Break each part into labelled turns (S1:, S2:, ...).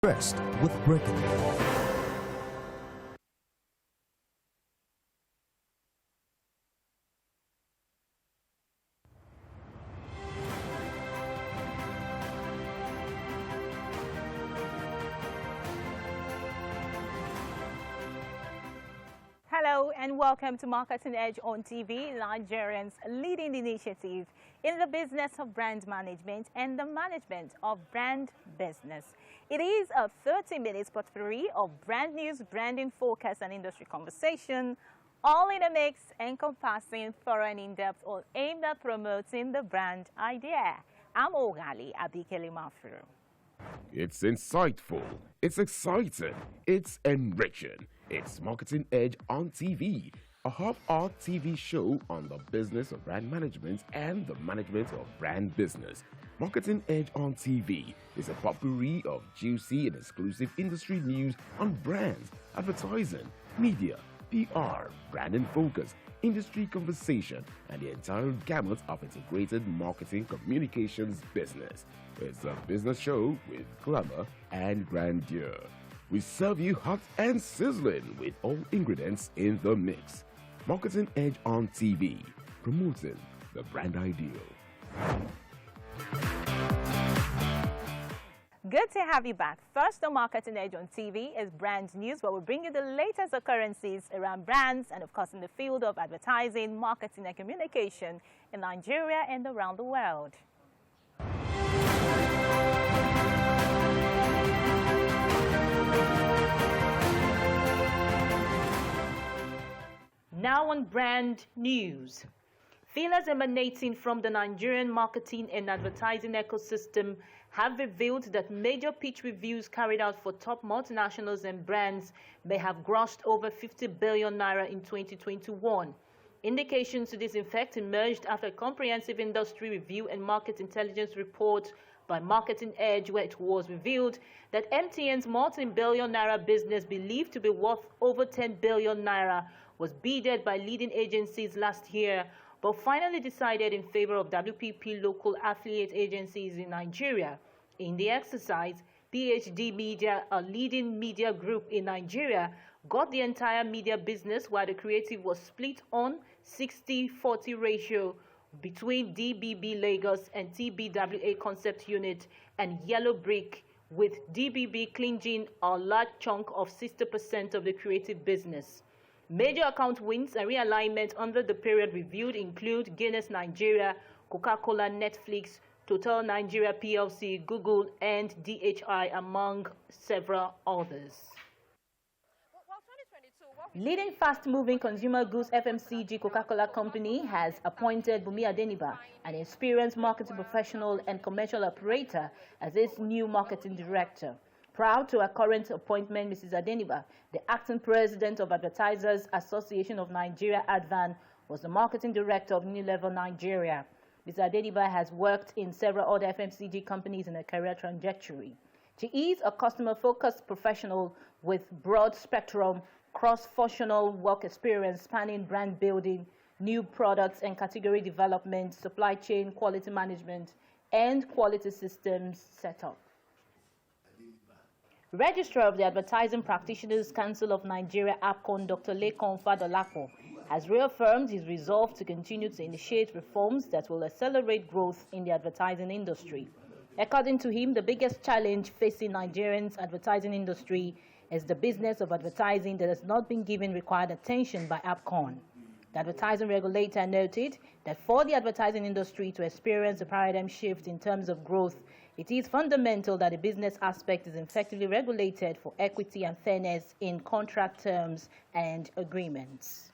S1: First with breaking news.
S2: Hello and welcome to Marketing Edge on TV, Nigerian's leading initiative in the business of brand management and the management of brand business. It is a 30 minutes potpourri of brand news, branding focus and industry conversation, all in a mix encompassing thorough and in-depth all aimed at promoting the brand idea. I'm Ogali Abikele Mafuru.
S3: It's insightful, it's exciting, it's enriching. It's Marketing Edge on TV, a half-hour TV show on the business of brand management and the management of brand business. Marketing Edge on TV is a potpourri of juicy and exclusive industry news on brands, advertising, media, PR, brand and focus, industry conversation, and the entire gamut of integrated marketing communications business. It's a business show with glamour and grandeur. We serve you hot and sizzling with all ingredients in the mix. Marketing Edge on TV, promoting the brand ideal.
S2: Good to have you back. First on Marketing Edge on TV is brand news, where we bring you the latest occurrences around brands and, of course, in the field of advertising, marketing and communication in Nigeria and around the world. Now on brand news. Feelers emanating from the Nigerian marketing and advertising ecosystem have revealed that major pitch reviews carried out for top multinationals and brands may have grossed over 50 billion naira in 2021. Indications to this effect emerged after a comprehensive industry review and market intelligence report by Marketing Edge, where it was revealed that MTN's multi-billion naira business, believed to be worth over 10 billion naira, was bidded by leading agencies last year, but finally decided in favor of WPP local affiliate agencies in Nigeria. In the exercise, PHD Media, a leading media group in Nigeria, got the entire media business, while the creative was split on 60-40 ratio between DBB Lagos and TBWA Concept Unit and Yellow Brick, with DBB clinging a large chunk of 60% of the creative business. Major account wins and realignment under the period reviewed include Guinness Nigeria, Coca-Cola, Netflix, Total Nigeria PLC, Google, and DHI, among several others. Leading fast-moving consumer goods FMCG Coca-Cola Company has appointed Bumi Adeniba, an experienced marketing professional and commercial operator, as its new marketing director. Proud to her current appointment, Mrs. Adeniba, the acting president of Advertisers Association of Nigeria, ADVAN, was the marketing director of New Level Nigeria. Mrs. Adeniba has worked in several other FMCG companies in her career trajectory. She is a customer-focused professional with broad spectrum, cross-functional work experience spanning brand building, new products and category development, supply chain, quality management, and quality systems setup. Registrar of the Advertising Practitioners Council of Nigeria, APCON, Dr. Lekon Fadolapo, has reaffirmed his resolve to continue to initiate reforms that will accelerate growth in the advertising industry. According to him, the biggest challenge facing Nigerians' advertising industry is the business of advertising that has not been given required attention by APCON. The advertising regulator noted that for the advertising industry to experience a paradigm shift in terms of growth, it is fundamental that the business aspect is effectively regulated for equity and fairness in contract terms and agreements.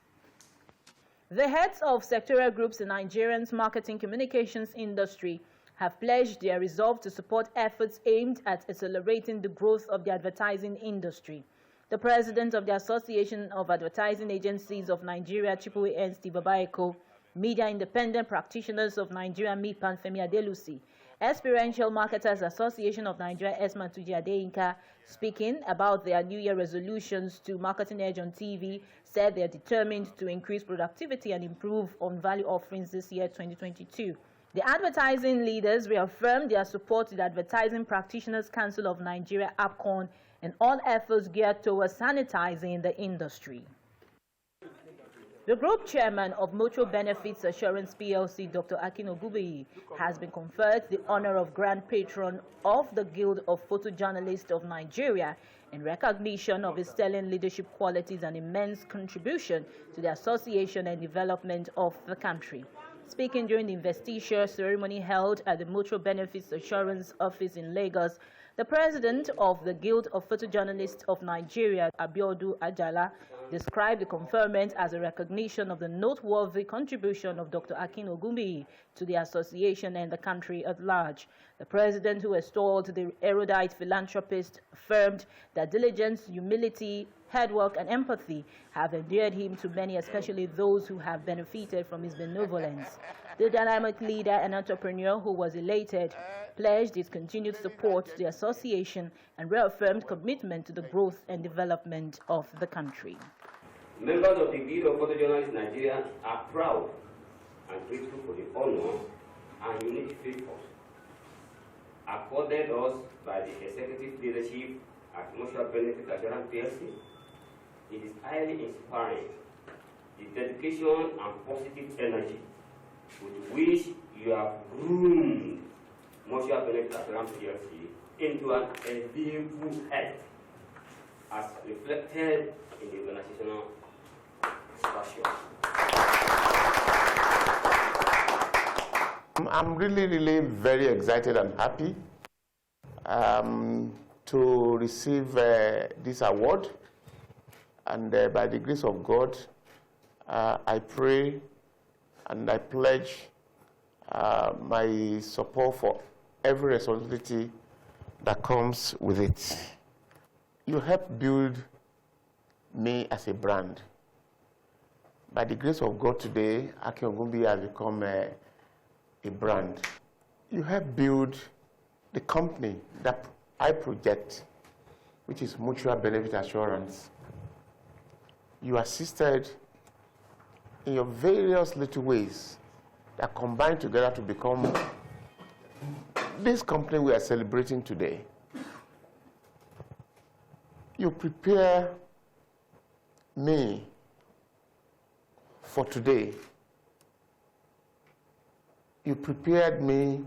S2: The heads of sectoral groups in Nigeria's marketing communications industry have pledged their resolve to support efforts aimed at accelerating the growth of the advertising industry. The president of the Association of Advertising Agencies of Nigeria, AAAN, Steve Babaeko, Media Independent Practitioners of Nigeria, MIPAN, Femi Adelusi, Experiential Marketers Association of Nigeria, Esma Tuji Adeyinka, speaking about their New Year resolutions to Marketing Edge on TV, said they are determined to increase productivity and improve on value offerings this year, 2022. The advertising leaders reaffirmed their support to the Advertising Practitioners Council of Nigeria, APCON, and all efforts geared towards sanitizing the industry. The group chairman of Mutual Benefits Assurance PLC, Dr. Akin Ogubiyi, has been conferred the honor of Grand Patron of the Guild of Photojournalists of Nigeria in recognition of his sterling leadership qualities and immense contribution to the association and development of the country. Speaking during the investiture ceremony held at the Mutual Benefits Assurance Office in Lagos, the president of the Guild of Photojournalists of Nigeria, Abiodun Ajala, described the conferment as a recognition of the noteworthy contribution of Dr. Akin Ogubiyi to the association and the country at large. The president, who extolled the erudite philanthropist, affirmed that diligence, humility, hard work, and empathy have endeared him to many, especially those who have benefited from his benevolence. The dynamic leader and entrepreneur, who was elated, pledged his continued support to the association and reaffirmed commitment to the growth and development of the country.
S4: Members of the Guild of Photojournalists Nigeria are proud and grateful for the honor and unique favors accorded us by the executive leadership at Mutual Benefit Assurance PLC. It is highly inspiring, the dedication and positive energy with which you have groomed Mutual Benefit Assurance PLC into an enviable head, as reflected in the organizational structure.
S5: I'm really very excited and happy to receive this award, and by the grace of God, I pray and I pledge my support for every responsibility that comes with it. You help build me as a brand. By the grace of God today, Akin Ogubiyi has become a brand. You help build the company that I project, which is Mutual Benefit Assurance. You assisted in your various little ways that combine together to become this company we are celebrating today. You prepare me for today. You prepared me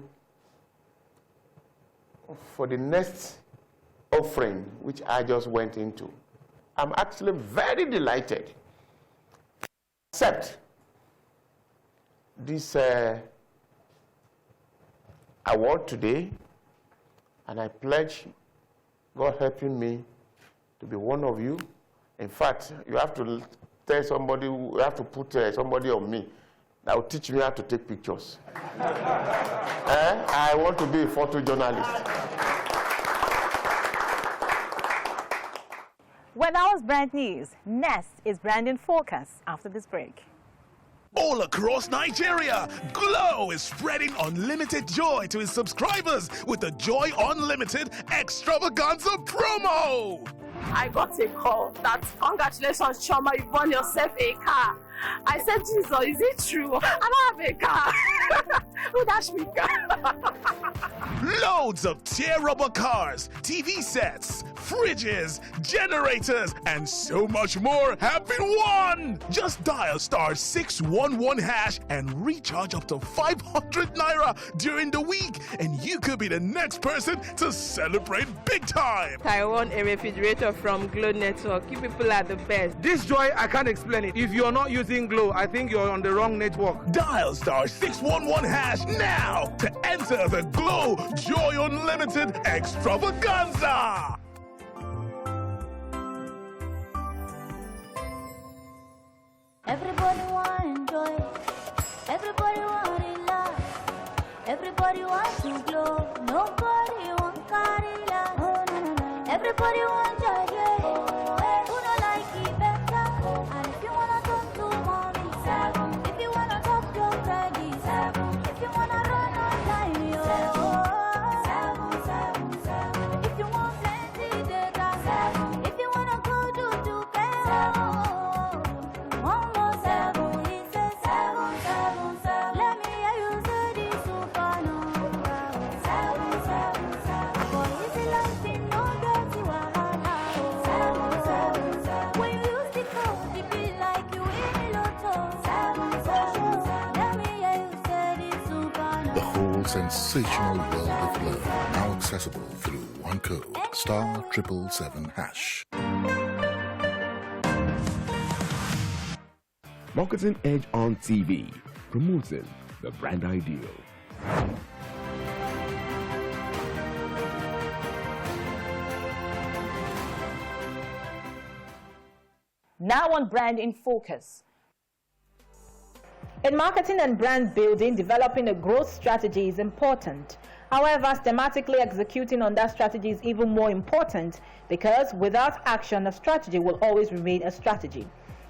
S5: for the next offering, which I just went into. I'm actually very delighted to accept this award today, and I pledge, God helping me, to be one of you. In fact, you have to tell somebody, you have to put somebody on me that will teach me how to take pictures. I want to be a photojournalist.
S6: Well, that was brand news. Next is branding focus after this break.
S7: All across Nigeria, Glow is spreading unlimited joy to its subscribers with the Joy Unlimited Extravaganza promo.
S8: I got a call that, congratulations, Choma, you won yourself a car. I said, Jesus, is it true? I don't have a car. Who dashed me car?
S7: Loads of tear rubber cars, TV sets, fridges, generators, and so much more have been won. Just dial *611# and recharge up to 500 naira during the week, and you could be the next person to celebrate big time.
S9: I won a refrigerator from Glow Network. You people are the best.
S10: This joy, I can't explain it. If you're not using Glow, I think you're on the wrong network.
S7: Dial *611# now to enter the Glow Joy Unlimited Extravaganza.
S11: Everybody want enjoy. Everybody want relax. Everybody want to glow. Nobody want carry last. Oh, no, no, no. Everybody want joy. Who don't like it better? And if you wanna talk to mommy, 7. If you wanna talk your credit, 7. If you wanna run on time, yo, 7, 7, 7. If you want plenty data, 7. If you wanna go to bed, 7. One more 7, he says 7, 7, 7. Let me hear you say this,
S12: sensational world of love, now accessible through one code, *777#.
S3: Marketing Edge on TV, promoting the brand ideal.
S2: Now on Brand in Focus. In marketing and brand building, developing a growth strategy is important. However, systematically executing on that strategy is even more important, because without action, a strategy will always remain a strategy.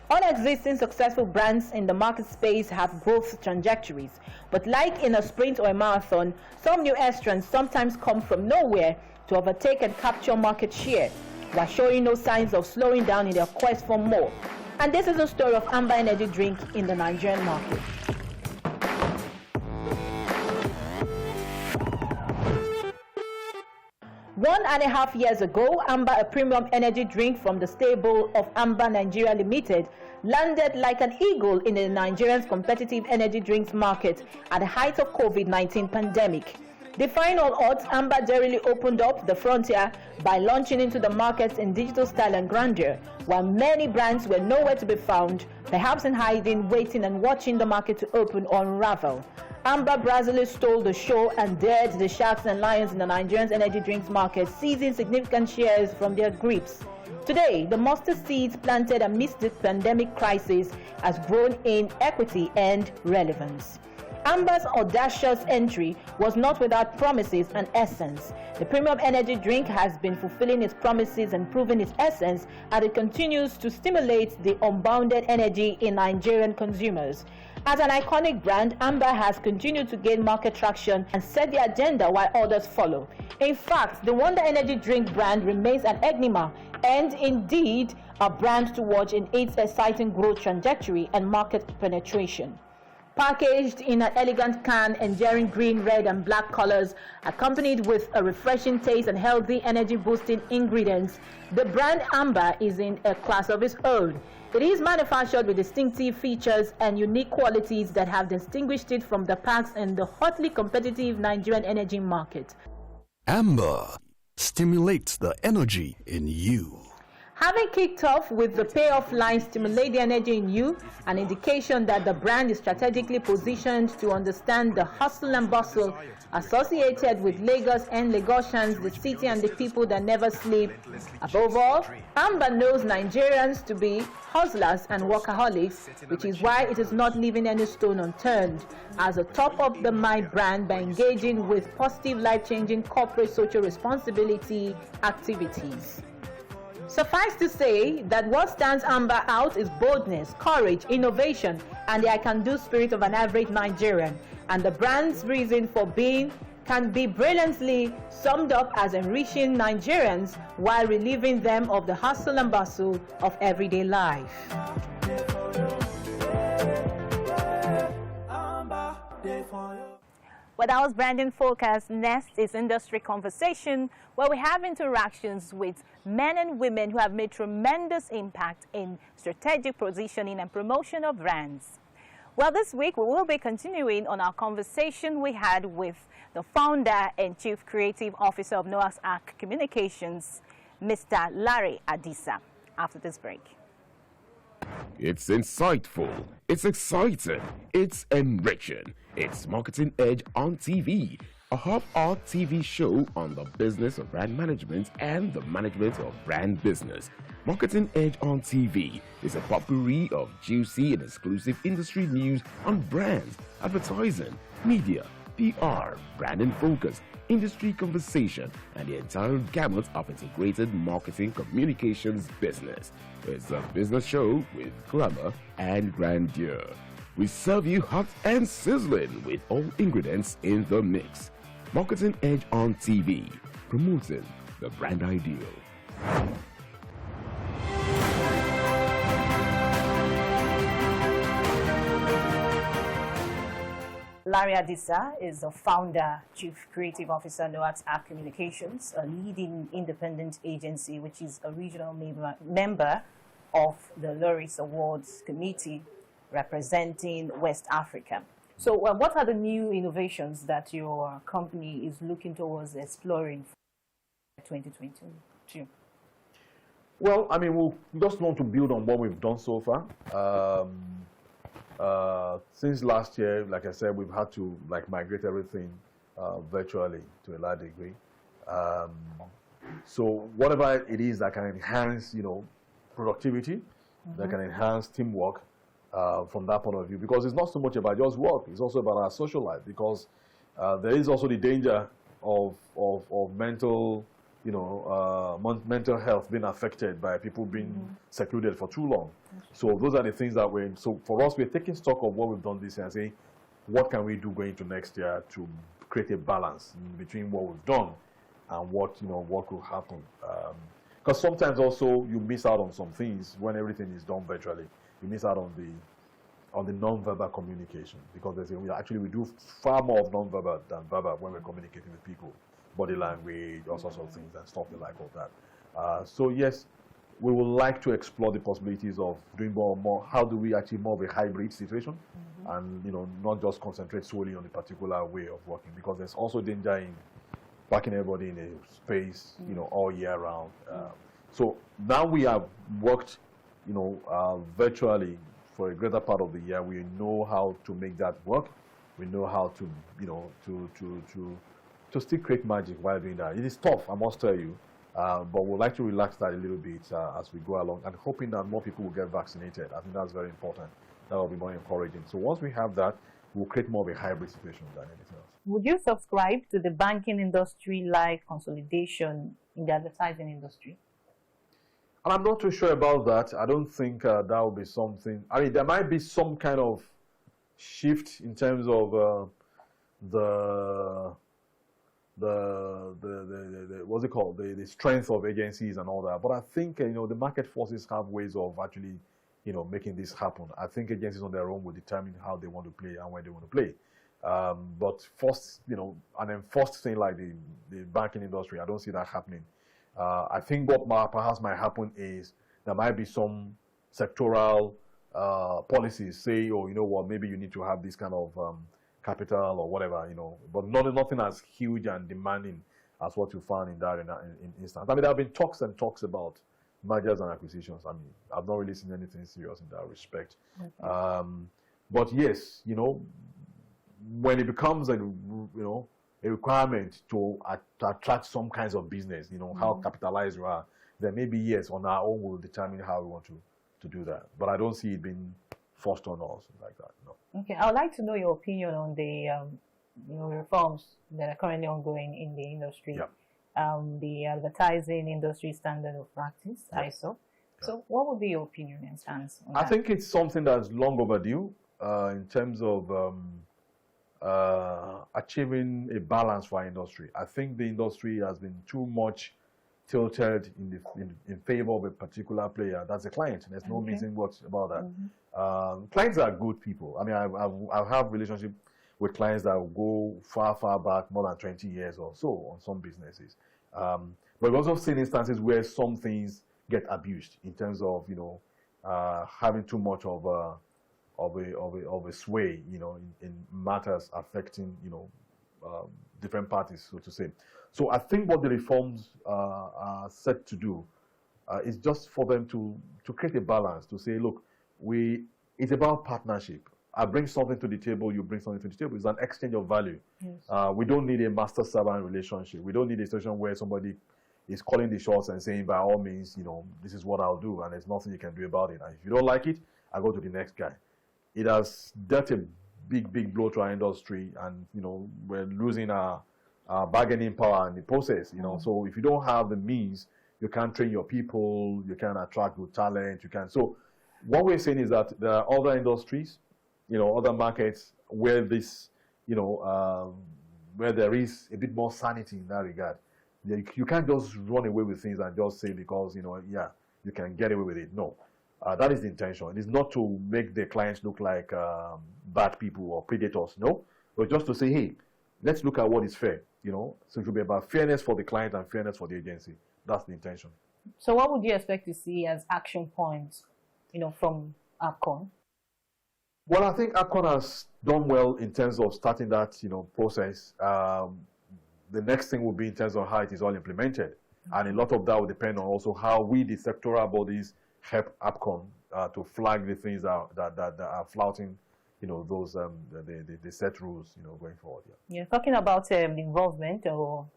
S2: All existing successful brands in the market space have growth trajectories, but like in a sprint or a marathon, some new entrants sometimes come from nowhere to overtake and capture market share, while showing no signs of slowing down in their quest for more. And this is the story of Amber energy drink in the Nigerian market. One and a half years ago, Amber, a premium energy drink from the stable of Amber Nigeria Limited, landed like an eagle in the Nigerian's competitive energy drinks market at the height of COVID-19 pandemic. Defying all odds, Amber daringly opened up the frontier by launching into the market in digital style and grandeur, while many brands were nowhere to be found, perhaps in hiding, waiting and watching the market to open or unravel. Amber brazenly stole the show and dared the sharks and lions in the Nigerian energy drinks market, seizing significant shares from their grips. Today, the mustard seeds planted amidst the pandemic crisis has grown in equity and relevance. Amber's audacious entry was not without promises and essence. The premium energy drink has been fulfilling its promises and proving its essence as it continues to stimulate the unbounded energy in Nigerian consumers. As an iconic brand, Amber has continued to gain market traction and set the agenda while others follow. In fact, the Wonder Energy drink brand remains an enigma and indeed a brand to watch in its exciting growth trajectory and market penetration. Packaged in an elegant can enduring green, red and black colors, accompanied with a refreshing taste and healthy energy-boosting ingredients, the brand Amber is in a class of its own. It is manufactured with distinctive features and unique qualities that have distinguished it from the packs in the hotly competitive Nigerian energy market.
S13: Amber stimulates the energy in you.
S2: Having kicked off with the payoff line Stimulate the Energy in You, an indication that the brand is strategically positioned to understand the hustle and bustle associated with Lagos and Lagosians, the city and the people that never sleep. Above all, Amber knows Nigerians to be hustlers and workaholics, which is why it is not leaving any stone unturned as a top-of-the-mind brand by engaging with positive, life-changing corporate social responsibility activities. Suffice to say that what stands Amber out is boldness, courage, innovation, and the I-can-do spirit of an average Nigerian. And the brand's reason for being can be brilliantly summed up as enriching Nigerians while relieving them of the hustle and bustle of everyday life.
S6: With our branding focus, next is Industry Conversation, where we have interactions with men and women who have made tremendous impact in strategic positioning and promotion of brands. Well, this week we will be continuing on our conversation we had with the founder and Chief Creative Officer of Noah's Ark Communications, Mr. LANRE ADISA, after this break.
S3: It's insightful, it's exciting, it's enriching. It's Marketing Edge on TV, a half-hour TV show on the business of brand management and the management of brand business. Marketing Edge on TV is a potpourri of juicy and exclusive industry news on brands, advertising, media, PR, brand in focus, industry conversation, and the entire gamut of integrated marketing communications business. It's a business show with glamour and grandeur. We serve you hot and sizzling with all ingredients in the mix. Marketing Edge on TV, promoting the brand ideal.
S6: LANRE ADISA is the founder, Chief Creative Officer, Noah's Ark Communications, a leading independent agency which is a regional member of the Laureate Awards Committee representing West Africa. So what are the new innovations that your company is looking towards exploring for 2022?
S14: Well, I mean, we just want to build on what we've done so far. Since last year, like I said, we've had to migrate everything virtually to a large degree. So whatever it is that can enhance, productivity, that can enhance teamwork from that point of view, because it's not so much about just work, it's also about our social life, because there is also the danger of mental, mental health being affected by people being secluded for too long. So those are the things that so for us, we're taking stock of what we've done this year and saying, what can we do going into next year to create a balance between what we've done and what could happen. Because sometimes also you miss out on some things when everything is done virtually. You miss out on the non-verbal communication, because we do far more of non-verbal than verbal when we're communicating with people. Body language, all sorts of things and stuff like all that. So yes, we would like to explore the possibilities of doing more. How do we achieve more of a hybrid situation, and not just concentrate solely on a particular way of working, because there's also danger in packing everybody in a space, all year round. So now we have worked, virtually for a greater part of the year. We know how to make that work. We know how to, to still create magic while doing that. It is tough, I must tell you, but we'd like to relax that a little bit as we go along, and hoping that more people will get vaccinated. I think that's very important. That will be more encouraging. So once we have that, we'll create more of a hybrid situation than anything else.
S6: Would you subscribe to the banking industry-like consolidation in the advertising industry?
S14: And I'm not too sure about that. I don't think that will be something. I mean, there might be some kind of shift in terms of the what's it called, the strength of agencies and all that. But I think the market forces have ways of actually making this happen. I think agencies on their own will determine how they want to play and where they want to play. But first, an enforced thing like the banking industry, I don't see that happening. I think what perhaps might happen is there might be some sectoral policies say, oh, you know what, maybe you need to have this kind of capital or whatever, but nothing as huge and demanding as what you found in that instance. I mean, there have been talks and talks about mergers and acquisitions. I mean, I've not really seen anything serious in that respect. Okay. But yes, when it becomes a requirement to attract some kinds of business, how capitalized you are, then maybe yes, on our own we'll determine how we want to do that. But I don't see it being forced on us like that. No.
S6: Okay, I would like to know your opinion on the reforms that are currently ongoing in the industry.
S14: Yeah.
S6: The Advertising Industry Standard of Practice,
S14: yeah.
S6: ADISA. Yeah. So what would be your opinion and stance on that?
S14: I think it's something that's long overdue in terms of achieving a balance for our industry. I think the industry has been too much tilted in favor of a particular player. That's a client. There's no missing words about that. Clients are good people. I mean, I have relationship with clients that will go far back, more than 20 years or so on some businesses. But we've also seen instances where some things get abused in terms of having too much of a sway, in matters affecting different parties, so to say. So I think what the reforms are set to do is just for them to create a balance, to say, look, it's about partnership. I bring something to the table, you bring something to the table. It's an exchange of value. Yes. We don't need a master-servant relationship. We don't need a situation where somebody is calling the shots and saying, by all means, this is what I'll do, and there's nothing you can do about it. And if you don't like it, I go to the next guy. It has dealt a big blow to our industry, and we're losing our bargaining power in the process. So if you don't have the means, you can't train your people, you can't attract good talent, you can't. So what we're saying is that there are other industries, other markets where this, where there is a bit more sanity in that regard. You can't just run away with things and just say because you can get away with it. No. That is the intention. It is not to make the clients look like bad people or predators, no, but just to say, hey, let's look at what is fair, So it should be about fairness for the client and fairness for the agency. That's the intention.
S6: So what would you expect to see as action points, from APCON
S14: Well, I think APCON has done well in terms of starting that, process. The next thing will be in terms of how it is all implemented. And a lot of that will depend on also how we, the sectoral bodies, help APCON to flag the things that are flouting, those the set rules, going forward.
S6: Yeah, talking about the involvement of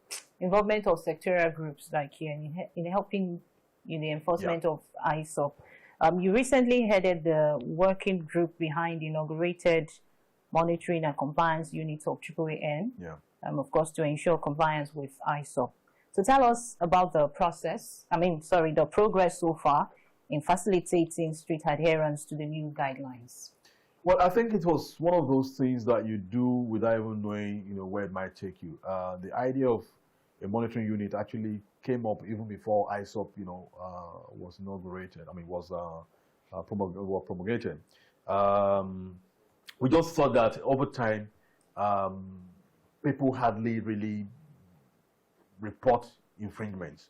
S6: sectoral groups like here in helping in the enforcement of ISOP. You recently headed the working group behind the inaugurated monitoring and compliance unit of AAAN.
S14: Yeah.
S6: Of course, to ensure compliance with ISOP. So tell us about the the progress so far in facilitating strict adherence to the new guidelines.
S14: Well, I think it was one of those things that you do without even knowing, where it might take you. The idea of a monitoring unit actually came up even before ISOP, was inaugurated. Was promulgated. We just thought that over time, people hardly really report infringements,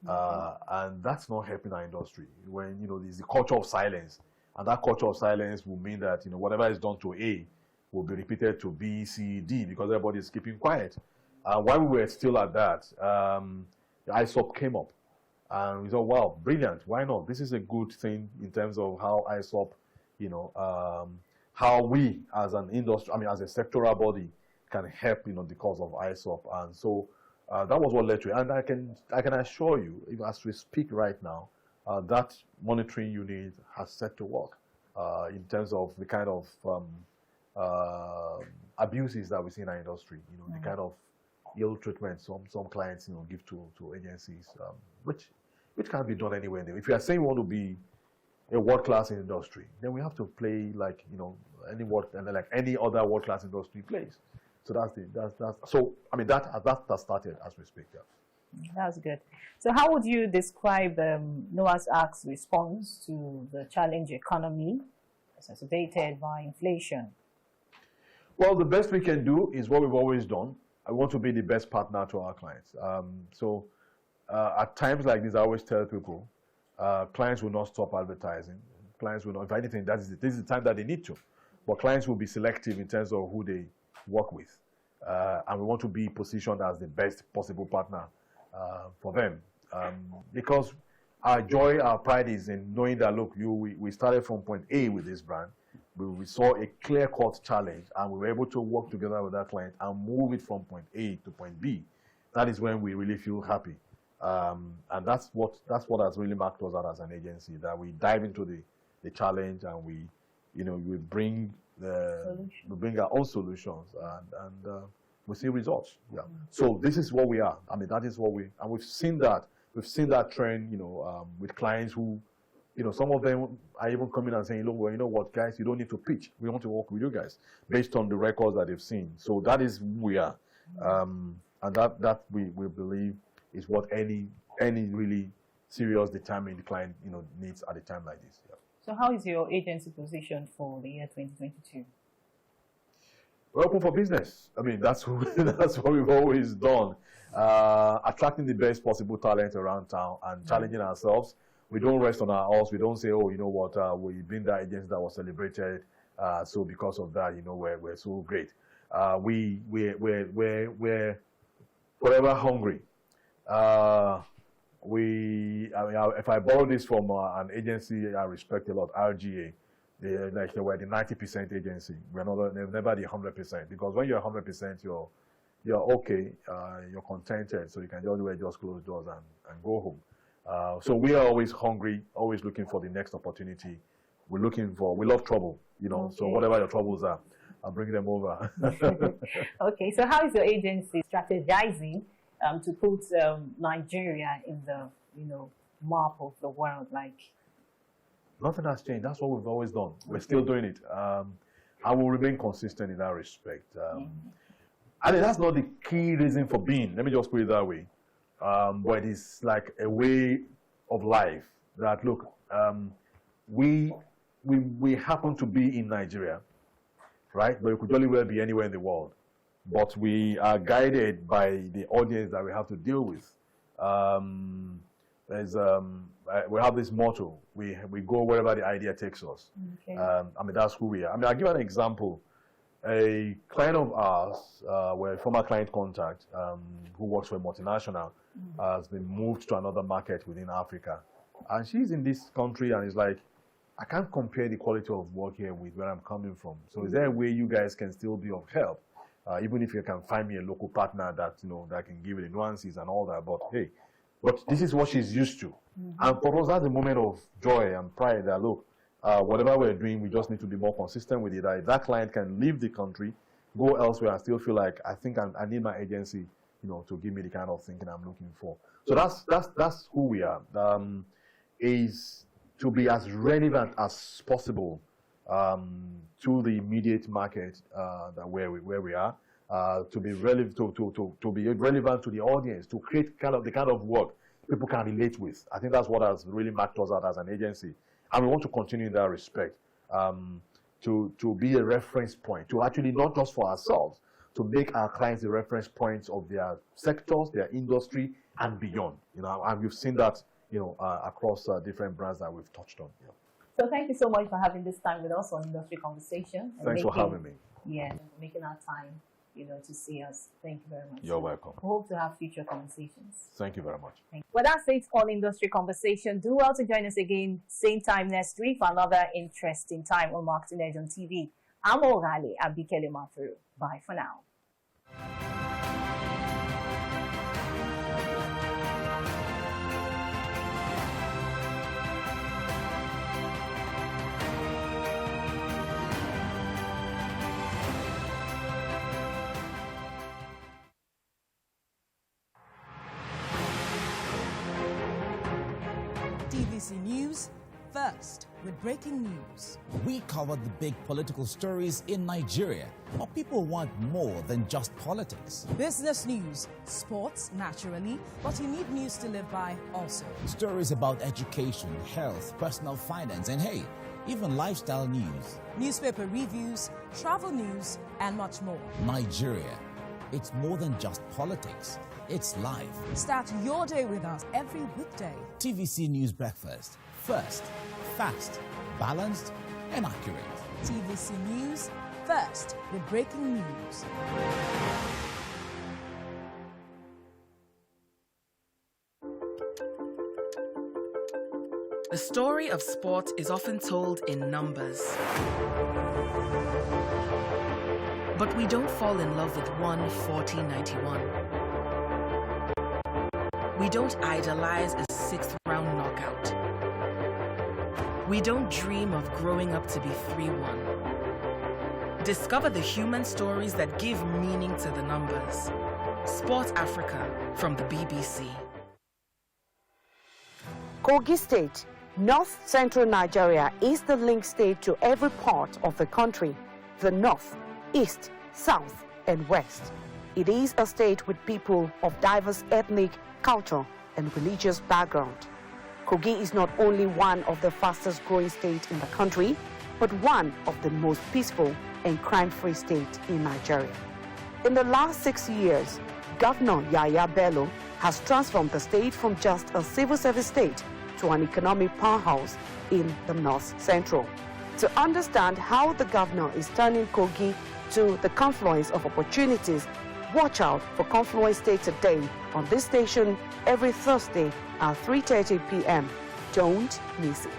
S14: and that's not helping our industry. When there's a culture of silence, and that culture of silence will mean that whatever is done to A will be repeated to B, C, D because everybody is keeping quiet. While we were still at that, the ISOP came up, and we thought, wow, brilliant! Why not? This is a good thing in terms of how ISOP, how we as an industry, as a sectoral body, can help the cause of ISOP, and so that was what led to it. And I can assure you, as we speak right now, that monitoring unit has set to work in terms of the kind of abuses that we see in our industry. The kind of ill treatment some clients give to agencies, which can't be done anywhere. If you are saying we want to be a world-class industry, then we have to play like like any other world-class industry plays. So that started as we speak. Yeah.
S6: That's good. So how would you describe NOAA's Ark's response to the challenge economy exacerbated by inflation?
S14: Well, the best we can do is what we've always done. I want to be the best partner to our clients. At times like this, I always tell people, clients will not stop advertising. Clients will not, if anything, this is the time that they need to. But clients will be selective in terms of who they work with. And we want to be positioned as the best possible partner for them. Because our joy, our pride is in knowing that, look, we started from point A with this brand. We saw a clear-cut challenge, and we were able to work together with that client and move it from point A to point B. That is when we really feel happy. And that's what has really marked us out as an agency, that we dive into the challenge and we bring our own solutions and we see results. Yeah. So this is what we are. That is what we've seen that. We've seen that trend, with clients who, some of them are even coming and saying, look, well, you know what, guys, you don't need to pitch. We want to work with you guys based on the records that they've seen. So that is who we are. And that we believe is what any really serious determined client, needs at a time like this. Yeah.
S6: So how is your agency positioned for the year 2022?
S14: We're open for business. That's what we've always done. Attracting the best possible talent around town and challenging ourselves. We don't rest on our horse. We don't say, oh, you know what, we've been that agency that was celebrated, so because of that, we're so great. We're forever hungry. If I borrow this from an agency I respect a lot, RGA, we're the 90% agency. We're never the 100%, because when you're 100%, you're okay, you're contented, so you can just close doors and go home. So we are always hungry, always looking for the next opportunity. We love trouble, okay. So whatever your troubles are, I'll bring them over.
S6: Okay, so how is your agency strategizing to put Nigeria in the map of the world?
S14: Nothing has changed. That's what we've always done. We're still doing it. I will remain consistent in that respect. I mean, that's not the key reason for being. Let me just put it that way. But it's like a way of life that, look, we happen to be in Nigeria, right? But we could jolly well be anywhere in the world. But we are guided by the audience that we have to deal with. we have this motto: we go wherever the idea takes us.
S6: Okay.
S14: I mean, that's who we are. I mean, I'll give an example. A client of ours, a former client contact, who works for a multinational, has been moved to another market within Africa, and she's in this country, and it's like, I can't compare the quality of work here with where I'm coming from. So, is there a way you guys can still be of help? Even if you can find me a local partner that that can give you the nuances and all that, but hey, this is what she's used to. And for us, that's a moment of joy and pride that, look, whatever we're doing, we just need to be more consistent with it. That if that client can leave the country, go elsewhere, and still feel like, I think I need my agency, to give me the kind of thinking I'm looking for. So that's who we are. Is to be as relevant as possible to the immediate market where we are, to be relevant to be relevant to the audience, to create the kind of work people can relate with. I think that's what has really marked us out as an agency, and we want to continue in that respect, to be a reference point, to actually not just for ourselves, to make our clients the reference points of their sectors, their industry, and beyond. And we've seen that across different brands that we've touched on.
S6: So thank you so much for having this time with us on Industry Conversation.
S14: Thanks for having me.
S6: Yeah, making our time, to see us. Thank you very much.
S14: You're welcome.
S6: We hope to have future conversations.
S14: Thank you very much.
S6: Well, that's it on Industry Conversation. Do well to join us again, same time next week for another interesting time on Marketing Edge on TV. I'm Oghale Abikele Mafuru. Bye for now.
S15: TVC News first with breaking news.
S1: We cover the big political stories in Nigeria, but people want more than just politics.
S15: Business news, sports naturally, but you need news to live by also.
S1: Stories about education, health, personal finance, and hey, even lifestyle news.
S15: Newspaper reviews, travel news, and much more.
S1: Nigeria, it's more than just politics. It's life.
S15: Start your day with us every weekday.
S1: TVC News Breakfast. First, fast, balanced, and accurate.
S15: TVC News first with breaking news.
S16: The story of sport is often told in numbers. But we don't fall in love with 1:40-91. We don't idolize a 6th round knockout. We don't dream of growing up to be 3-1. Discover the human stories that give meaning to the numbers. Sport Africa from the BBC.
S17: Kogi State, North Central Nigeria, is the link state to every part of the country, the North, East, South, and West. It is a state with people of diverse ethnic, culture, and religious background. Kogi is not only one of the fastest growing states in the country, but one of the most peaceful and crime-free states in Nigeria. In the last 6 years, Governor Yahaya Bello has transformed the state from just a civil service state to an economic powerhouse in the North Central. To understand how the governor is turning Kogi to the confluence of opportunities, watch out for Confluence State Today on this station every Thursday at 3:30 p.m. Don't miss it.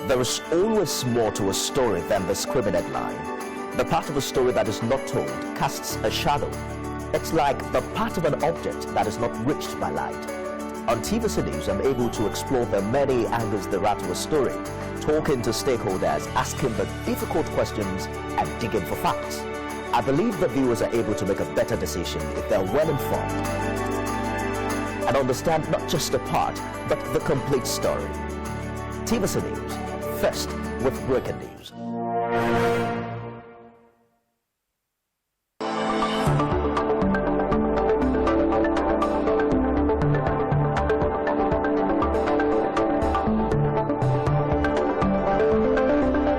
S18: There is always more to a story than the scribbled line. The part of a story that is not told casts a shadow. It's like the part of an object that is not reached by light. On TVC News, I'm able to explore the many angles there are to a story, talking to stakeholders, asking the difficult questions, and digging for facts. I believe the viewers are able to make a better decision if they're well informed and understand not just a part, but the complete story. TVC News, first with breaking news.